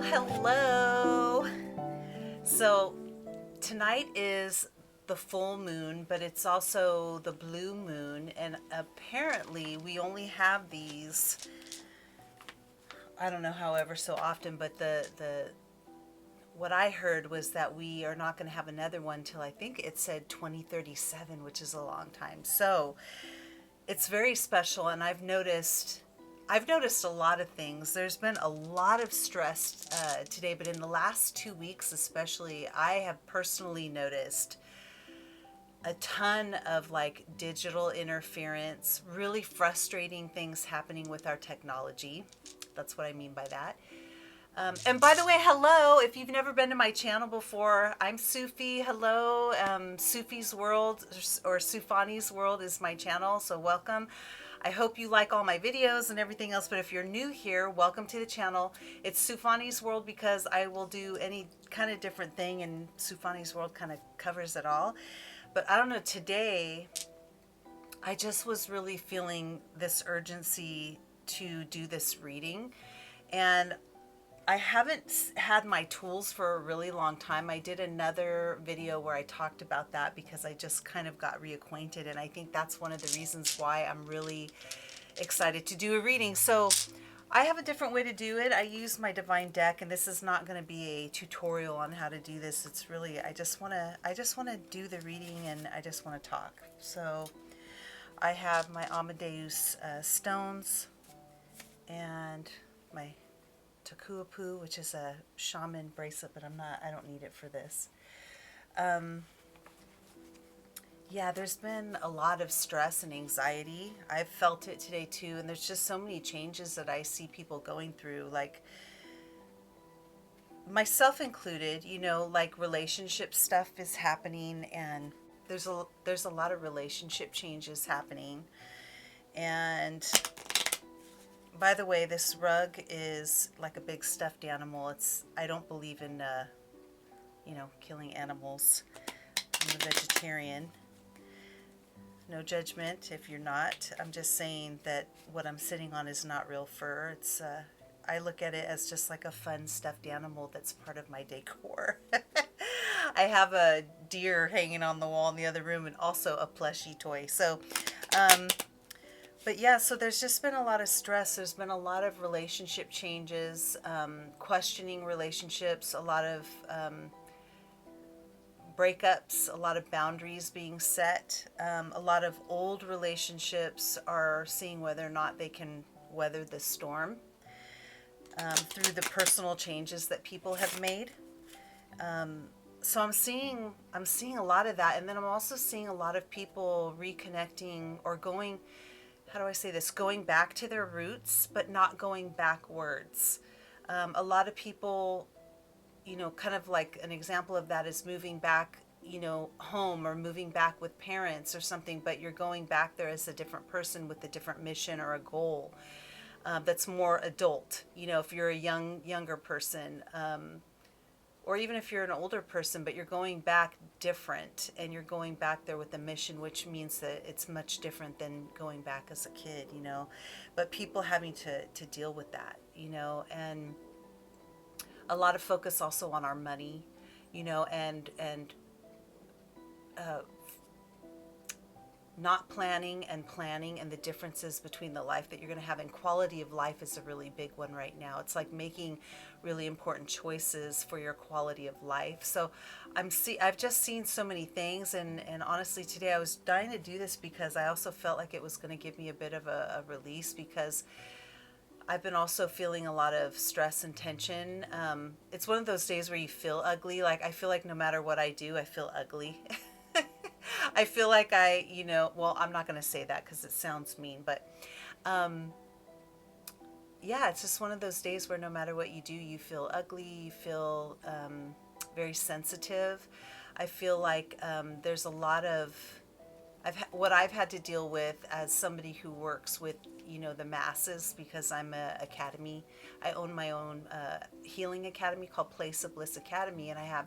Hello. So tonight is the full moon, but it's also the blue moon, and apparently we only have these, I don't know, however so often, but the what I heard was that we are not going to have another one till I think it said 2037, which is a long time. So it's very special, and I've noticed a lot of things. There's been a lot of stress today, but in the last 2 weeks especially, I have personally noticed a ton of like digital interference, really frustrating things happening with our technology. That's what I mean by that. And by the way, hello. If you've never been to my channel before, I'm Sufi. Hello. Sufi's World or Sufani's World is my channel, so welcome. I hope you like all my videos and everything else, but if you're new here, welcome to the channel. It's Sufani's World because I will do any kind of different thing, and Sufani's World kind of covers it all. But I don't know, today I just was really feeling this urgency to do this reading, and I haven't had my tools for a really long time. I did another video where I talked about that because I just kind of got reacquainted, and I think that's one of the reasons why I'm really excited to do a reading. So I have a different way to do it. I use my divine deck, and this is not going to be a tutorial on how to do this. It's really I just want to do the reading, and I just want to talk. So I have my Amadeus stones and my Takuapu, which is a Shaman bracelet, but I don't need it for this. Yeah, there's been a lot of stress and anxiety. I've felt it today too, and there's just so many changes that I see people going through, like myself included, like relationship stuff is happening, and there's a lot of relationship changes happening. And by the way, this rug is like a big stuffed animal. I don't believe in, killing animals. I'm a vegetarian. No judgment if you're not. I'm just saying that what I'm sitting on is not real fur. I look at it as just like a fun stuffed animal that's part of my decor. I have a deer hanging on the wall in the other room, and also a plushie toy. So, but yeah, so there's just been a lot of stress. There's been a lot of relationship changes, questioning relationships, a lot of breakups, a lot of boundaries being set. A lot of old relationships are seeing whether or not they can weather the storm through the personal changes that people have made. So I'm seeing a lot of that, and then I'm also seeing a lot of people reconnecting or going, how do I say this, going back to their roots, but not going backwards. A lot of people, kind of like an example of that is moving back, home, or moving back with parents or something, but you're going back there as a different person with a different mission or a goal that's more adult. If you're a younger person, or even if you're an older person, but you're going back different, and you're going back there with a mission, which means that it's much different than going back as a kid, but people having to deal with that, and a lot of focus also on our money, and not planning and planning, and the differences between the life that you're going to have. And quality of life is a really big one right now. It's like making really important choices for your quality of life. So I've just seen so many things, and honestly today I was dying to do this because I also felt like it was going to give me a bit of a release, because I've been also feeling a lot of stress and tension. It's one of those days where you feel ugly. Like I feel like no matter what I do, I feel ugly. I feel like well, I'm not going to say that because it sounds mean, but yeah, it's just one of those days where no matter what you do, you feel ugly, you feel very sensitive. I feel like there's a lot of what I've had to deal with as somebody who works with the masses, because I'm a academy. I own my own healing academy called Place of Bliss Academy, and I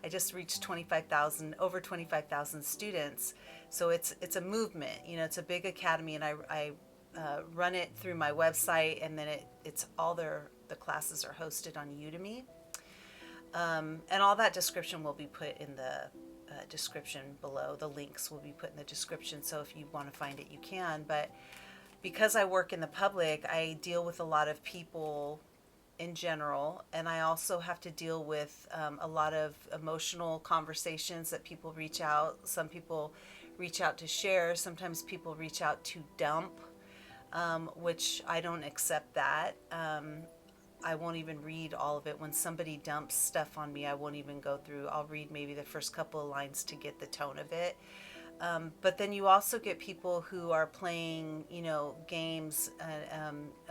just reached over 25,000 students. So it's a movement, it's a big academy, and I run it through my website, and then it's all their The classes are hosted on Udemy. And all that description will be put in the description below. The links will be put in the description. So if you want to find it, you can. But because I work in the public, I deal with a lot of people in general, and I also have to deal with a lot of emotional conversations that people reach out. Some people reach out to share. Sometimes people reach out to dump, which I don't accept that. I won't even read all of it. When somebody dumps stuff on me, I won't even go through. I'll read maybe the first couple of lines to get the tone of it. But then you also get people who are playing, games,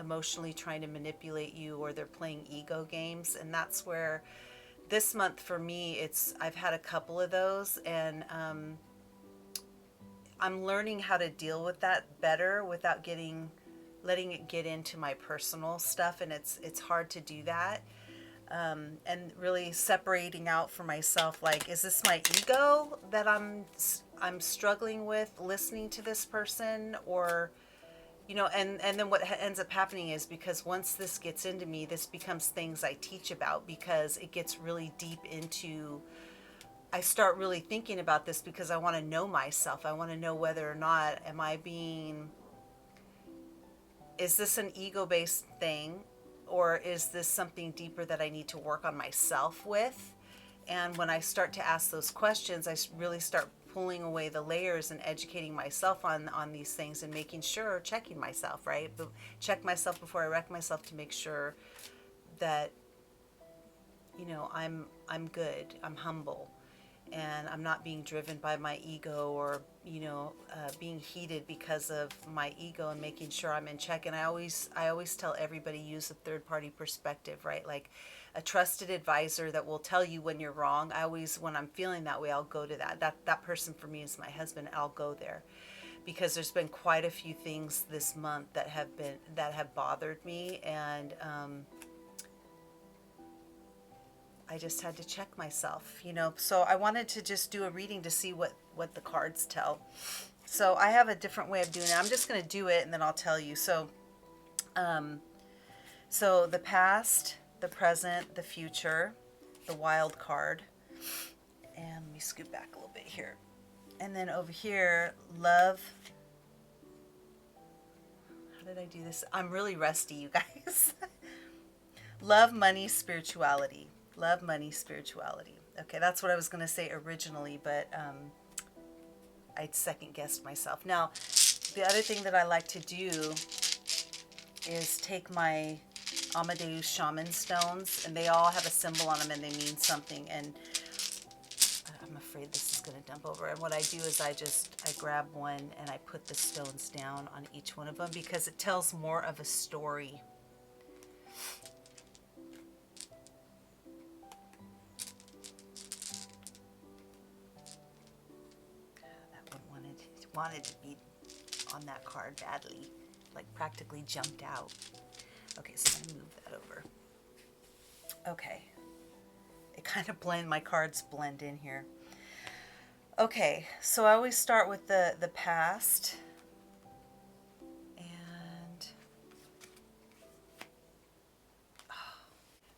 emotionally trying to manipulate you, or they're playing ego games. And that's where this month for me, I've had a couple of those, and I'm learning how to deal with that better without letting it get into my personal stuff. And it's hard to do that. And really separating out for myself, like, is this my ego that I'm struggling with listening to this person? Or and then what ends up happening is, because once this gets into me, this becomes things I teach about, because it gets really deep into, I start really thinking about this because I want to know myself. I want to know whether or not is this an ego-based thing, or is this something deeper that I need to work on myself with? And when I start to ask those questions, I really start pulling away the layers and educating myself on these things, and making sure, checking myself, right? But check myself before I wreck myself, to make sure that, I'm good, I'm humble, and I'm not being driven by my ego, or being heated because of my ego, and making sure I'm in check. And I always tell everybody, use a third party perspective, right? Like a trusted advisor that will tell you when you're wrong. When I'm feeling that way, I'll go to that person. For me is my husband. I'll go there, because there's been quite a few things this month that have bothered me, and I just had to check myself, So I wanted to just do a reading to see what the cards tell. So I have a different way of doing it. I'm just going to do it, and then I'll tell you. So the past, the present, the future, the wild card. And let me scoot back a little bit here. And then over here, love. How did I do this? I'm really rusty, you guys. Love, money, spirituality. Love, money, spirituality. Okay, that's what I was going to say originally, but I second guessed myself. Now, the other thing that I like to do is take my Amadeus Shaman stones, and they all have a symbol on them, and they mean something. And I'm afraid this is going to dump over. And what I do is I grab one and I put the stones down on each one of them, because it tells more of a story. Wanted to be on that card badly, like practically jumped out. Okay, so I'm gonna move that over. Okay, it kind of my cards blend in here. Okay, so I always start with the past, and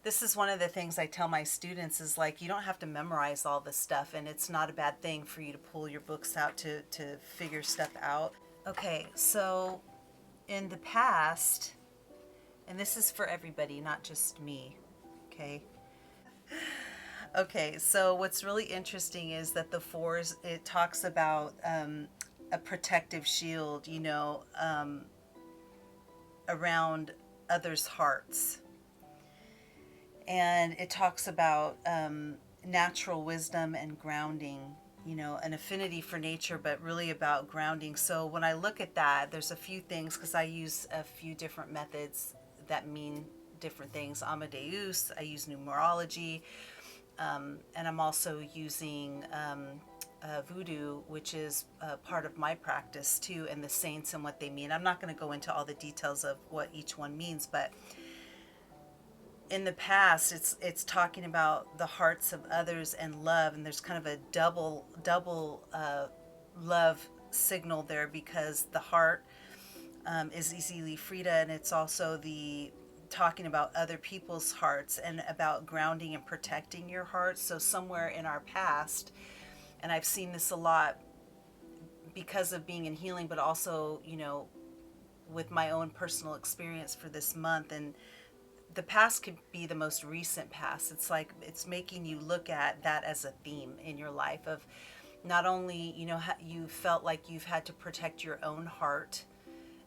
this is one of the things I tell my students is, like, you don't have to memorize all this stuff, and it's not a bad thing for you to pull your books out to figure stuff out. Okay, so in the past, and this is for everybody, not just me, okay? Okay, so what's really interesting is that the fours, it talks about a protective shield, around others' hearts. And it talks about natural wisdom and grounding, an affinity for nature, but really about grounding. So when I look at that, there's a few things, because I use a few different methods that mean different things. Amadeus, I use numerology, and I'm also using Voudon, which is part of my practice too, and the saints and what they mean. I'm not going to go into all the details of what each one means, but in the past, it's talking about the hearts of others and love, and there's kind of a double love signal there, because the heart is easily Frida, and it's also the talking about other people's hearts and about grounding and protecting your heart. So somewhere in our past, and I've seen this a lot because of being in healing, but also, with my own personal experience for this month. And the past could be the most recent past. It's like it's making you look at that as a theme in your life of not only, you felt like you've had to protect your own heart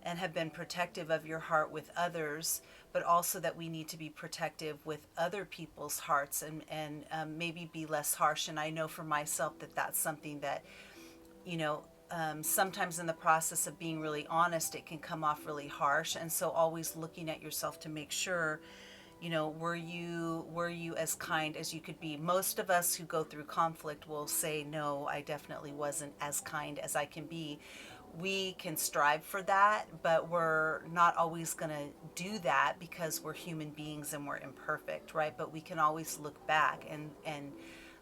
and have been protective of your heart with others, but also that we need to be protective with other people's hearts, and maybe be less harsh. And I know for myself that that's something that, sometimes in the process of being really honest, it can come off really harsh. And so always looking at yourself to make sure, were you as kind as you could be. Most of us who go through conflict will say, no, I definitely wasn't as kind as I can be. We can strive for that, but we're not always going to do that because we're human beings and we're imperfect, right? But we can always look back and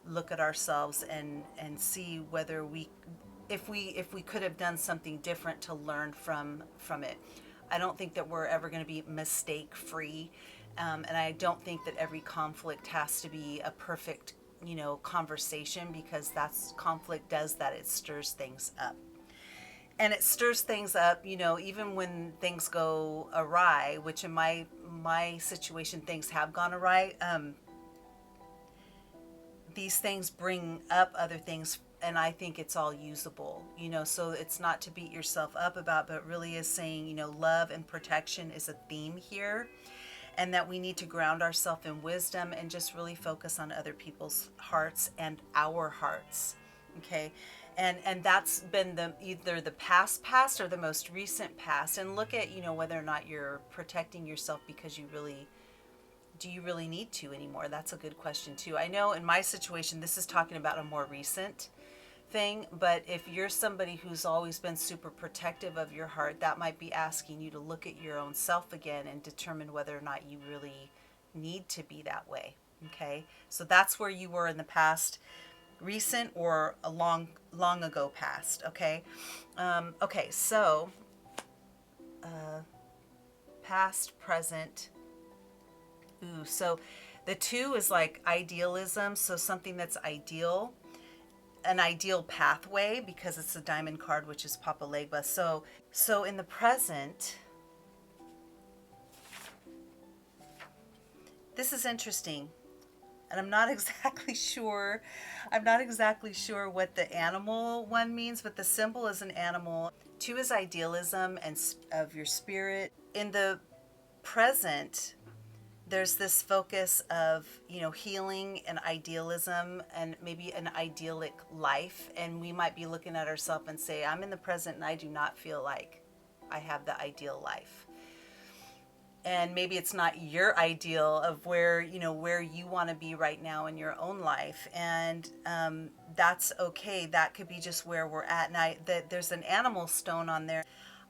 look at ourselves and see whether if we could have done something different to learn from it. I don't think that we're ever going to be mistake free, and I don't think that every conflict has to be a perfect, conversation, because conflict does that. It stirs things up. And it stirs things up, even when things go awry, which in my situation things have gone awry. These things bring up other things, and I think it's all usable, so it's not to beat yourself up about, but really is saying, love and protection is a theme here, and that we need to ground ourselves in wisdom and just really focus on other people's hearts and our hearts. Okay. And that's been either the past or the most recent past. And look at, whether or not you're protecting yourself because do you really need to anymore? That's a good question too. I know in my situation, this is talking about a more recent thing, but if you're somebody who's always been super protective of your heart, that might be asking you to look at your own self again and determine whether or not you really need to be that way. Okay. So that's where you were in the past, recent or a long ago past. Okay. Okay. So, past, present. Ooh, so the 2 is like idealism. So something that's ideal, an ideal pathway, because it's a diamond card, which is Papa Legba. So in the present, this is interesting. And I'm not exactly sure what the animal one means, but the symbol is an animal. 2 is idealism and of your spirit. In the present, there's this focus of, healing and idealism and maybe an idyllic life. And we might be looking at ourselves and say, I'm in the present and I do not feel like I have the ideal life. And maybe it's not your ideal of where you want to be right now in your own life. And that's okay. That could be just where we're at. And there's an animal stone on there.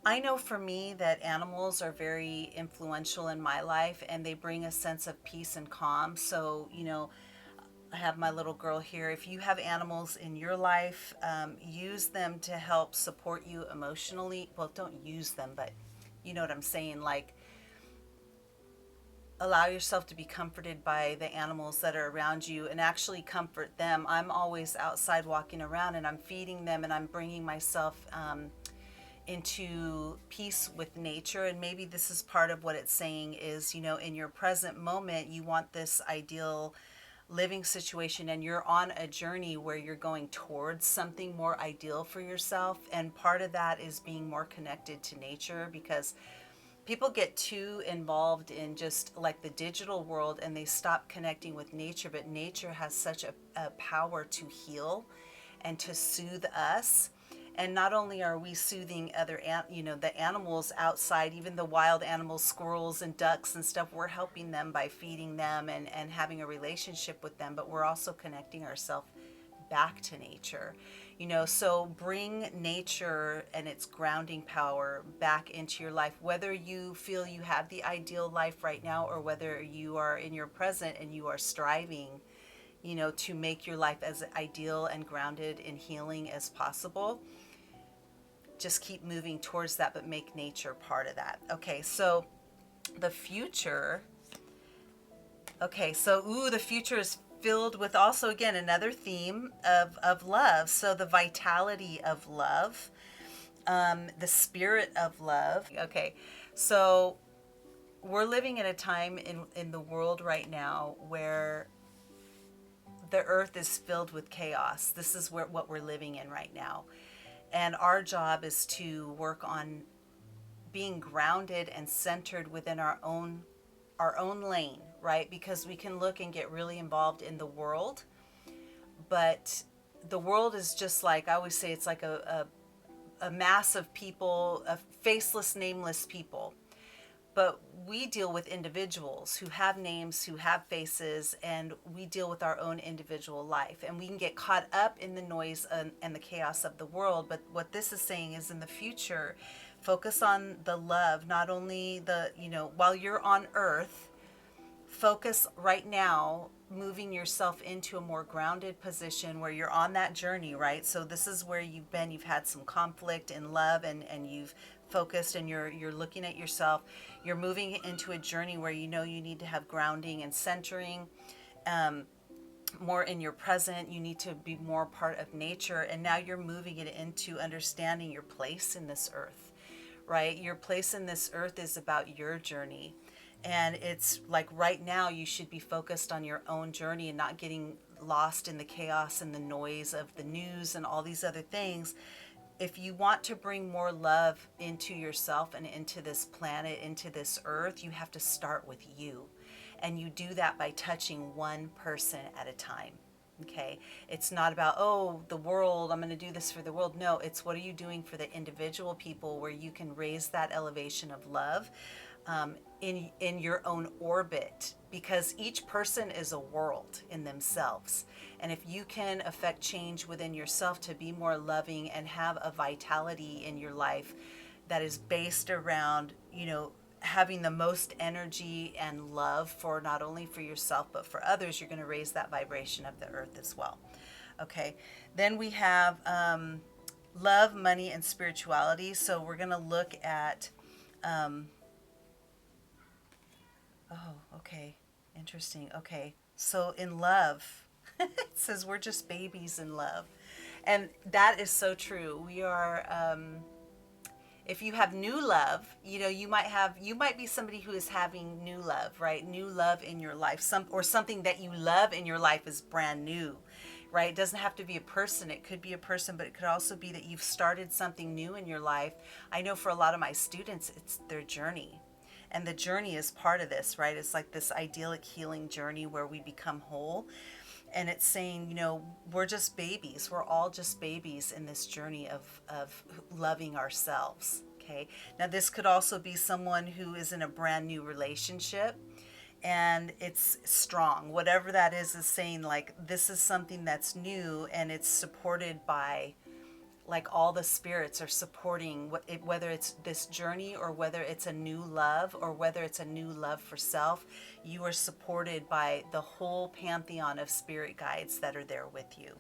I know for me that animals are very influential in my life, and they bring a sense of peace and calm. So, I have my little girl here. If you have animals in your life, use them to help support you emotionally. Well, don't use them, but you know what I'm saying? Like, allow yourself to be comforted by the animals that are around you and actually comfort them. I'm always outside walking around and I'm feeding them, and I'm bringing myself into peace with nature. And maybe this is part of what it's saying is, in your present moment, you want this ideal living situation, and you're on a journey where you're going towards something more ideal for yourself. And part of that is being more connected to nature, because people get too involved in just like the digital world and they stop connecting with nature. But nature has such a power to heal and to soothe us. And not only are we soothing the animals outside, even the wild animals, squirrels and ducks and stuff, we're helping them by feeding them and having a relationship with them, but we're also connecting ourselves back to nature. So bring nature and its grounding power back into your life, whether you feel you have the ideal life right now or whether you are in your present and you are striving, to make your life as ideal and grounded in healing as possible. Just keep moving towards that, but make nature part of that. Okay, so The future. Okay, so the future is filled with also again another theme of love. So the vitality of love, the spirit of love. Okay, so we're living in a time in the world right now where the earth is filled with chaos. This is what we're living in right now. And our job is to work on being grounded and centered within our own lane, right? Because we can look and get really involved in the world, but the world is just like I always say, it's like a mass of people, of faceless, nameless people. But we deal with individuals who have names, who have faces, and we deal with our own individual life. And we can get caught up in the noise and the chaos of the world. But what this is saying is in the future, focus on the love, not only while you're on earth, focus right now moving yourself into a more grounded position where you're on that journey, right? So this is where you've had some conflict in love, and you've focused, and you're looking at yourself. You're moving into a journey where you need to have grounding and centering, more in your present. You need to be more part of nature, and now you're moving it into understanding your place in this earth, right? Your place in this earth is about your journey. And it's like right now you should be focused on your own journey and not getting lost in the chaos and the noise of the news and all these other things. If you want to bring more love into yourself and into this planet, into this earth, you have to start with you. And you do that by touching one person at a time. Okay, it's not about, oh, the world, I'm going to do this for the world. No, it's what are you doing for the individual people where you can raise that elevation of love, in your own orbit, because each person is a world in themselves. And if you can affect change within yourself to be more loving and have a vitality in your life that is based around, having the most energy and love for not only for yourself but for others, you're going to raise that vibration of the earth as well. Okay, then we have love, money, and spirituality. So we're going to look at okay, interesting. Okay, so in love, it says we're just babies in love, and that is so true. We are. If you have new love, you might be somebody who is having new love, right? New love in your life, something that you love in your life is brand new, right? It doesn't have to be a person. It could be a person, but it could also be that you've started something new in your life. I know for a lot of my students, it's their journey. And the journey is part of this, right? It's like this idyllic healing journey where we become whole. And it's saying, we're just babies. We're all just babies in this journey of loving ourselves. Okay. Now, this could also be someone who is in a brand new relationship and it's strong. Whatever that is saying, like, this is something that's new and it's supported by, like, all the spirits are supporting whether it's this journey or whether it's a new love or whether it's a new love for self. You are supported by the whole pantheon of spirit guides that are there with you.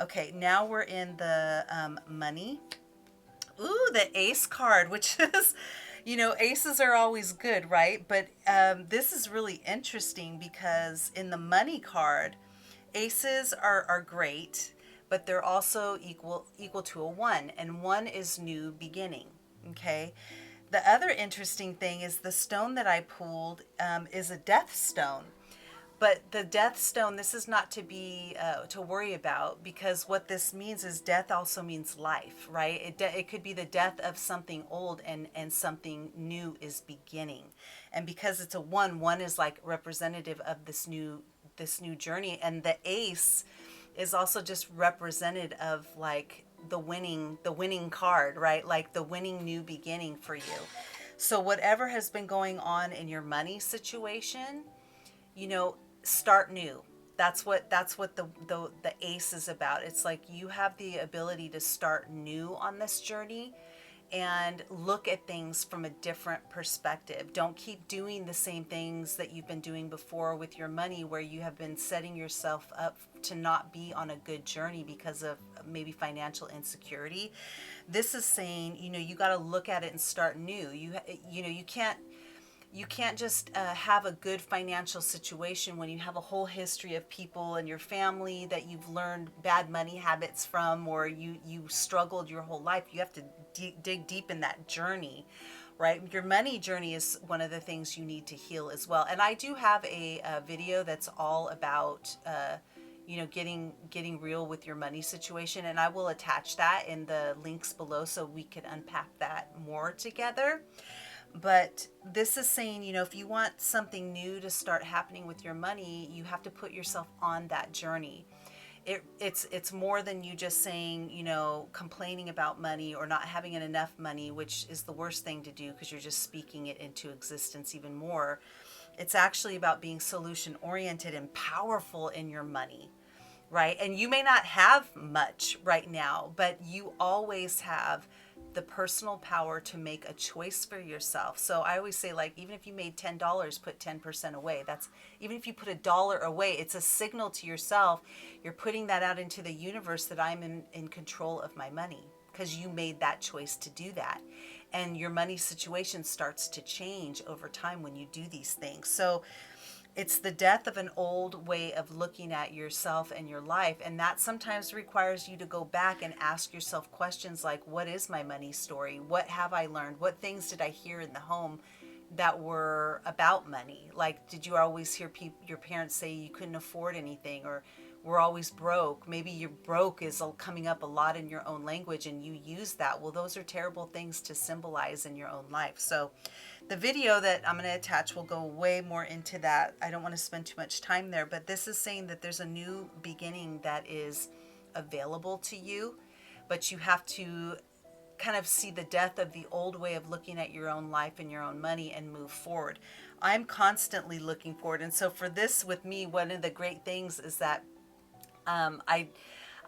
Okay, now we're in the money. Ooh, the ace card, which is, aces are always good, right? But this is really interesting because in the money card, aces are great, but they're also equal to a 1, and 1 is new beginning. Okay. The other interesting thing is the stone that I pulled is a death stone. But the death stone, this is not to be to worry about, because what this means is death also means life, right? It could be the death of something old and something new is beginning. And because it's a 1 is like representative of this new journey, and the ace is also just represented of like the winning card, right? Like the winning new beginning for you. So whatever has been going on in your money situation, start new. That's what the ace is about. It's like you have the ability to start new on this journey and look at things from a different perspective. Don't keep doing the same things that you've been doing before with your money, where you have been setting yourself up to not be on a good journey because of maybe financial insecurity. This is saying, you got to look at it and start new. You you can't just have a good financial situation when you have a whole history of people in your family that you've learned bad money habits from, or you struggled your whole life. You have to dig deep in that journey, right? Your money journey is one of the things you need to heal as well. And I do have a video that's all about getting real with your money situation, and I will attach that in the links below so we can unpack that more together. But this is saying, if you want something new to start happening with your money, you have to put yourself on that journey. It's more than you just saying, complaining about money or not having enough money, which is the worst thing to do because you're just speaking it into existence even more. It's actually about being solution oriented and powerful in your money, right? And you may not have much right now, but you always have the personal power to make a choice for yourself. So I always say, like, even if you made $10, put 10% away. That's, even if you put $1 away, it's a signal to yourself. You're putting that out into the universe that I'm in control of my money, because you made that choice to do that. And your money situation starts to change over time when you do these things. So it's the death of an old way of looking at yourself and your life. And that sometimes requires you to go back and ask yourself questions like, what is my money story? What have I learned? What things did I hear in the home that were about money? Like, did you always hear your parents say you couldn't afford anything, or we're always broke? Maybe you're broke is coming up a lot in your own language and you use that. Well, those are terrible things to symbolize in your own life. So the video that I'm going to attach will go way more into that. I don't want to spend too much time there, but this is saying that there's a new beginning that is available to you, but you have to kind of see the death of the old way of looking at your own life and your own money and move forward. I'm constantly looking forward. And so for this with me, one of the great things is that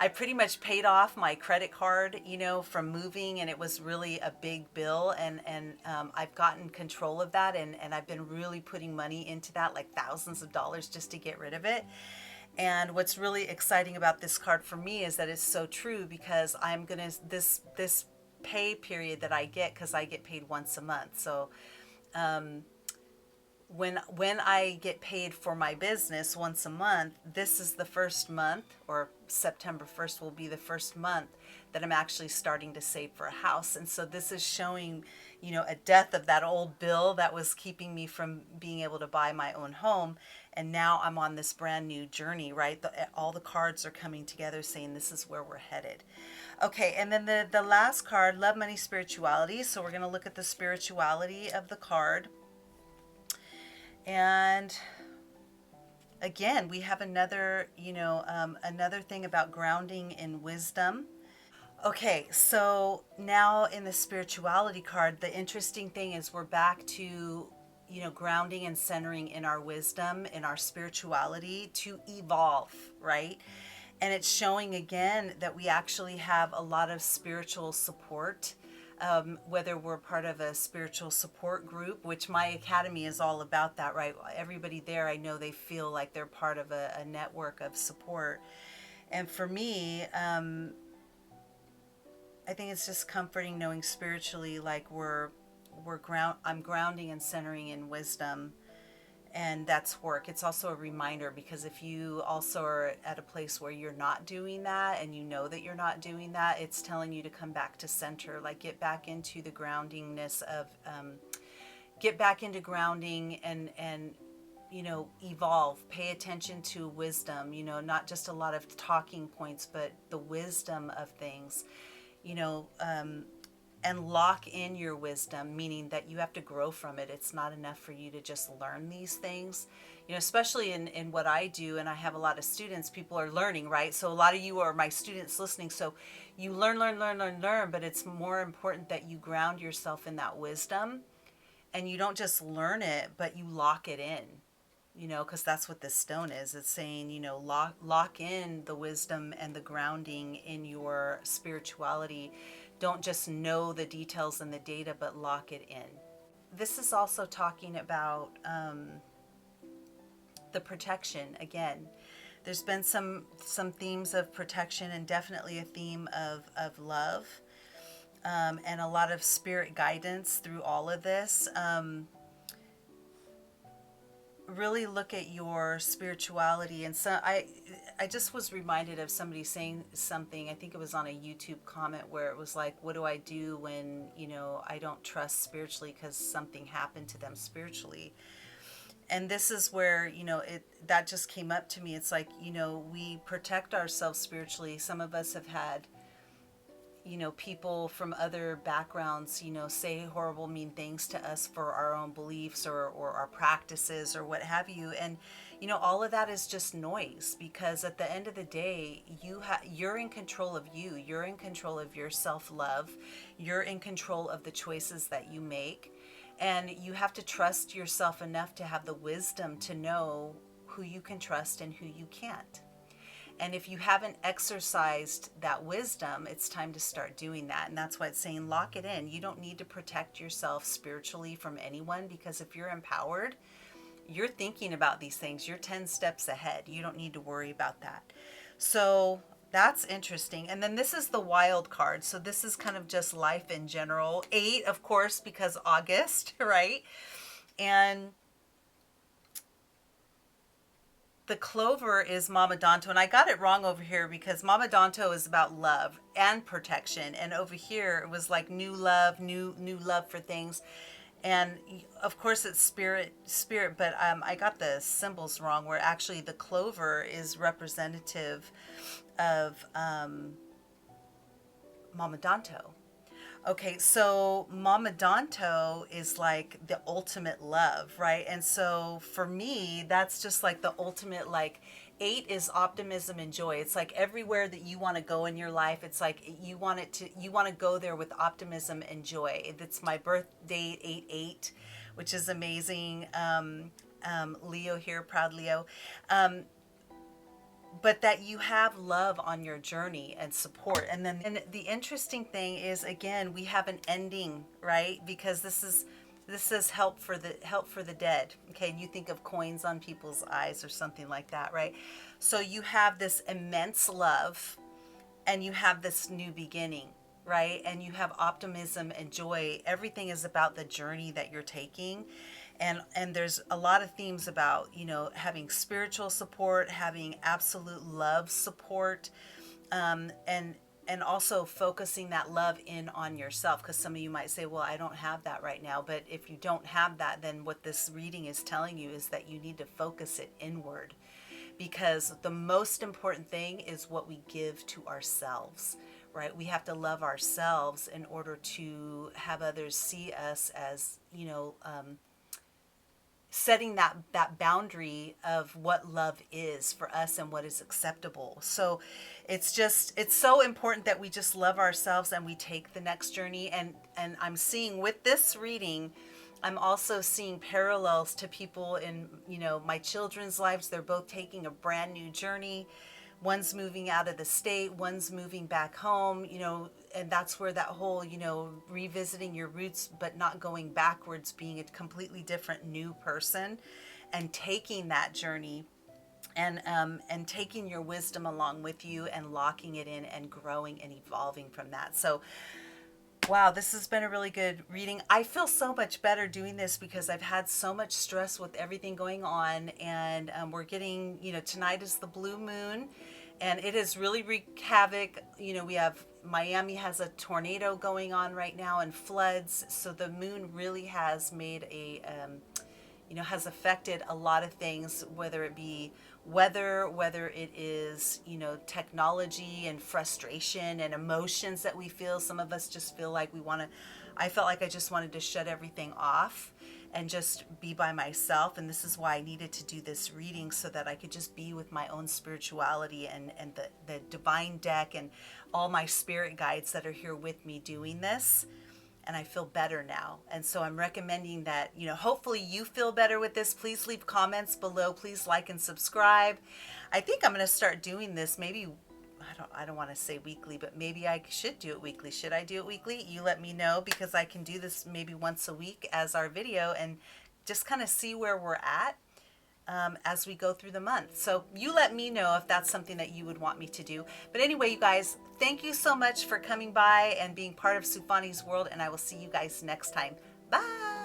I pretty much paid off my credit card, from moving, and it was really a big bill. And I've gotten control of that, and I've been really putting money into that, like thousands of dollars just to get rid of it. And what's really exciting about this card for me is that it's so true, because I'm gonna this pay period that I get, because I get paid once a month. So when I get paid for my business once a month, this is the first month, or September 1st will be the first month that I'm actually starting to save for a house. And so this is showing, a death of that old bill that was keeping me from being able to buy my own home. And now I'm on this brand new journey, right? All the cards are coming together saying this is where we're headed. Okay, and then the last card, love, money, spirituality. So we're going to look at the spirituality of the card. And again, we have another, another thing about grounding in wisdom. Okay, so now in the spirituality card, the interesting thing is we're back to, grounding and centering in our wisdom, in our spirituality to evolve, right? And it's showing again that we actually have a lot of spiritual support. Whether we're part of a spiritual support group, which my academy is all about that, right? Everybody there, I know they feel like they're part of a network of support. And for me, I think it's just comforting knowing spiritually, like I'm grounding and centering in wisdom, and that's work. It's also a reminder, because if you also are at a place where you're not doing that, and you know that you're not doing that, it's telling you to come back to center, like get back into the groundingness of, get back into grounding and evolve, pay attention to wisdom, not just a lot of talking points, but the wisdom of things, you know, um, and lock in your wisdom, meaning that you have to grow from it. It's not enough for you to just learn these things, especially in what I do. And I have a lot of students, people are learning, right? So a lot of you are my students listening. So you learn, but it's more important that you ground yourself in that wisdom, and you don't just learn it, but you lock it in, because that's what this stone is. It's saying, lock in the wisdom and the grounding in your spirituality. Don't just know the details and the data, but lock it in. This is also talking about the protection again. There's been some themes of protection, and definitely a theme of love, and a lot of spirit guidance through all of this. really look at your spirituality. And so I just was reminded of somebody saying something, I think it was on a YouTube comment, where it was like, what do I do when, I don't trust spiritually because something happened to them spiritually? And this is where, that just came up to me. It's like, we protect ourselves spiritually. Some of us have had, people from other backgrounds, say horrible, mean things to us for our own beliefs, or our practices or what have you. And, all of that is just noise, because at the end of the day, you're in control of you. You're in control of your self-love. You're in control of the choices that you make. And you have to trust yourself enough to have the wisdom to know who you can trust and who you can't. And if you haven't exercised that wisdom, it's time to start doing that. And that's why it's saying lock it in. You don't need to protect yourself spiritually from anyone, because if you're empowered, you're thinking about these things. You're 10 steps ahead. You don't need to worry about that. So that's interesting. And then this is the wild card. So this is kind of just life in general. 8, of course, because August, right? And the clover is Mama Danto, and I got it wrong over here because Mama Danto is about love and protection, and over here it was like new love, new love for things, and of course it's spirit. But I got the symbols wrong, where actually the clover is representative of Mama Danto. Okay, so Mama Danto is like the ultimate love, right? And so for me, that's just like the ultimate, like 8 is optimism and joy. It's like everywhere that you want to go in your life, it's like you want to go there with optimism and joy. It's my birth date, 8/8, which is amazing. Leo here, proud Leo. But that you have love on your journey and support. And then the interesting thing is, again, we have an ending, right? Because this is help for the dead. Okay, and you think of coins on people's eyes or something like that, right? So you have this immense love, and you have this new beginning, right? And you have optimism and joy. Everything is about the journey that you're taking. And there's a lot of themes about, having spiritual support, having absolute love support, and also focusing that love in on yourself. Because some of you might say, well, I don't have that right now. But if you don't have that, then what this reading is telling you is that you need to focus it inward. Because the most important thing is what we give to ourselves, right? We have to love ourselves in order to have others see us as, setting that boundary of what love is for us and what is acceptable. So it's so important that we just love ourselves and we take the next journey. And I'm seeing with this reading, I'm also seeing parallels to people in, my children's lives. They're both taking a brand new journey. One's moving out of the state, one's moving back home, and that's where that whole, revisiting your roots, but not going backwards, being a completely different new person, and taking that journey, and taking your wisdom along with you, and locking it in, and growing and evolving from that. So, wow, this has been a really good reading. I feel so much better doing this because I've had so much stress with everything going on, and we're getting, tonight is the blue moon, and it has really wreaked havoc. We have Miami has a tornado going on right now, and floods. So the moon really has made has affected a lot of things, whether it be weather, whether it is, technology and frustration and emotions that we feel. Some of us just feel like I felt like I just wanted to shut everything off and just be by myself. And this is why I needed to do this reading, so that I could just be with my own spirituality and the divine deck and all my spirit guides that are here with me doing this. And I feel better now. And so I'm recommending that, hopefully you feel better with this. Please leave comments below. Please like and subscribe. I think I'm going to start doing this maybe, I don't want to say weekly, but maybe I should do it weekly. Should I do it weekly? You let me know, because I can do this maybe once a week as our video, and just kind of see where we're at as we go through the month. So you let me know if that's something that you would want me to do. But anyway, you guys, thank you so much for coming by and being part of Sufani's world, and I will see you guys next time. Bye.